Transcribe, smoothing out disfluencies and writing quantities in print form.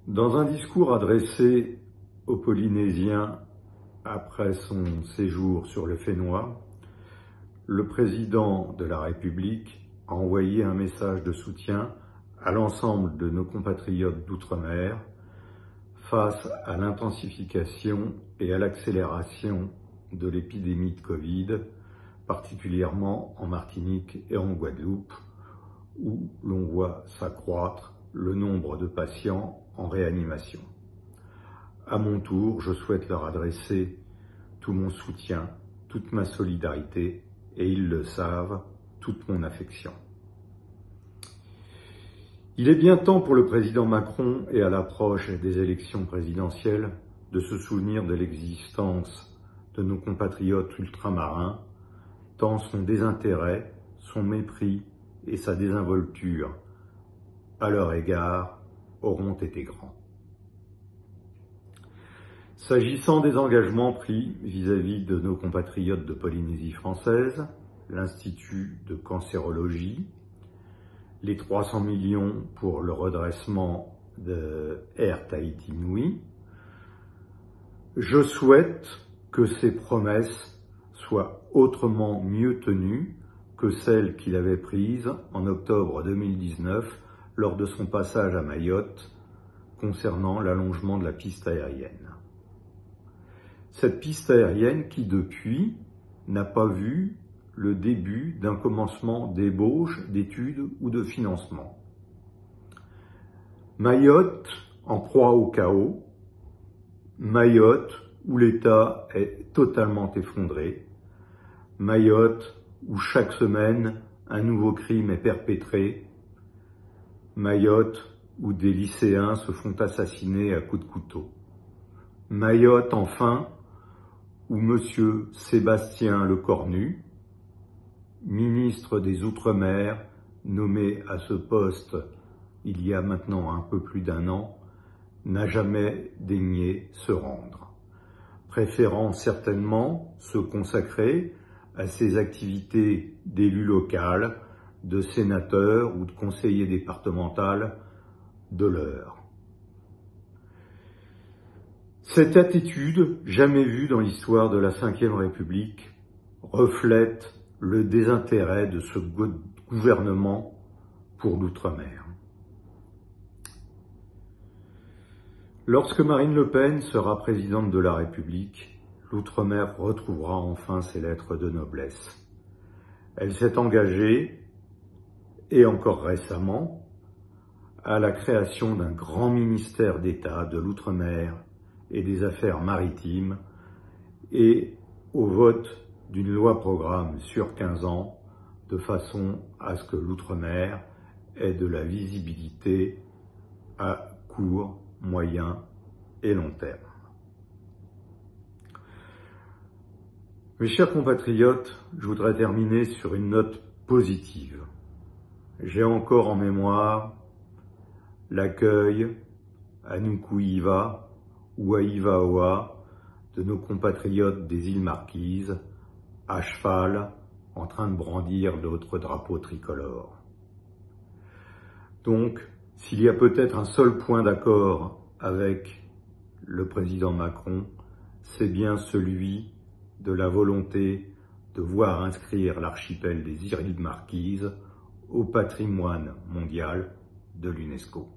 Dans un discours adressé aux Polynésiens après son séjour sur le Fénois, le président de la République a envoyé un message de soutien à l'ensemble de nos compatriotes d'outre-mer face à l'intensification et à l'accélération de l'épidémie de Covid, particulièrement en Martinique et en Guadeloupe, où l'on voit s'accroître le nombre de patients en réanimation. À mon tour, je souhaite leur adresser tout mon soutien, toute ma solidarité, et ils le savent, toute mon affection. Il est bien temps pour le président Macron, et à l'approche des élections présidentielles, de se souvenir de l'existence de nos compatriotes ultramarins, tant son désintérêt, son mépris et sa désinvolture à leur égard auront été grands. S'agissant des engagements pris vis-à-vis de nos compatriotes de Polynésie française, l'Institut de cancérologie, les 300 millions pour le redressement de Air Tahiti Nui, je souhaite que ces promesses soient autrement mieux tenues que celles qu'il avait prises en octobre 2019 lors de son passage à Mayotte concernant l'allongement de la piste aérienne. Cette piste aérienne qui, depuis, n'a pas vu le début d'un commencement d'ébauche, d'études ou de financement. Mayotte en proie au chaos, Mayotte où l'État est totalement effondré, Mayotte où chaque semaine un nouveau crime est perpétré, Mayotte où des lycéens se font assassiner à coups de couteau. Mayotte enfin où M. Sébastien Lecornu, ministre des Outre-mer, nommé à ce poste il y a maintenant un peu plus d'1 an, n'a jamais daigné se rendre, préférant certainement se consacrer à ses activités d'élu local, de sénateur ou de conseiller départemental de l'Eure. Cette attitude, jamais vue dans l'histoire de la Ve République, reflète le désintérêt de ce gouvernement pour l'outre-mer. Lorsque Marine Le Pen sera présidente de la République, l'outre-mer retrouvera enfin ses lettres de noblesse. Elle s'est engagée, et encore récemment, à la création d'un grand ministère d'État de l'outre-mer et des affaires maritimes et au vote d'une loi-programme sur 15 ans, de façon à ce que l'outre-mer ait de la visibilité à court, moyen et long terme. Mes chers compatriotes, je voudrais terminer sur une note positive. J'ai encore en mémoire l'accueil à Nuku'hiva ou à Ivaoa de nos compatriotes des îles Marquises, à cheval, en train de brandir notre drapeau tricolore. Donc, s'il y a peut-être un seul point d'accord avec le président Macron, c'est bien celui de la volonté de voir inscrire l'archipel des îles Marquises au patrimoine mondial de l'UNESCO.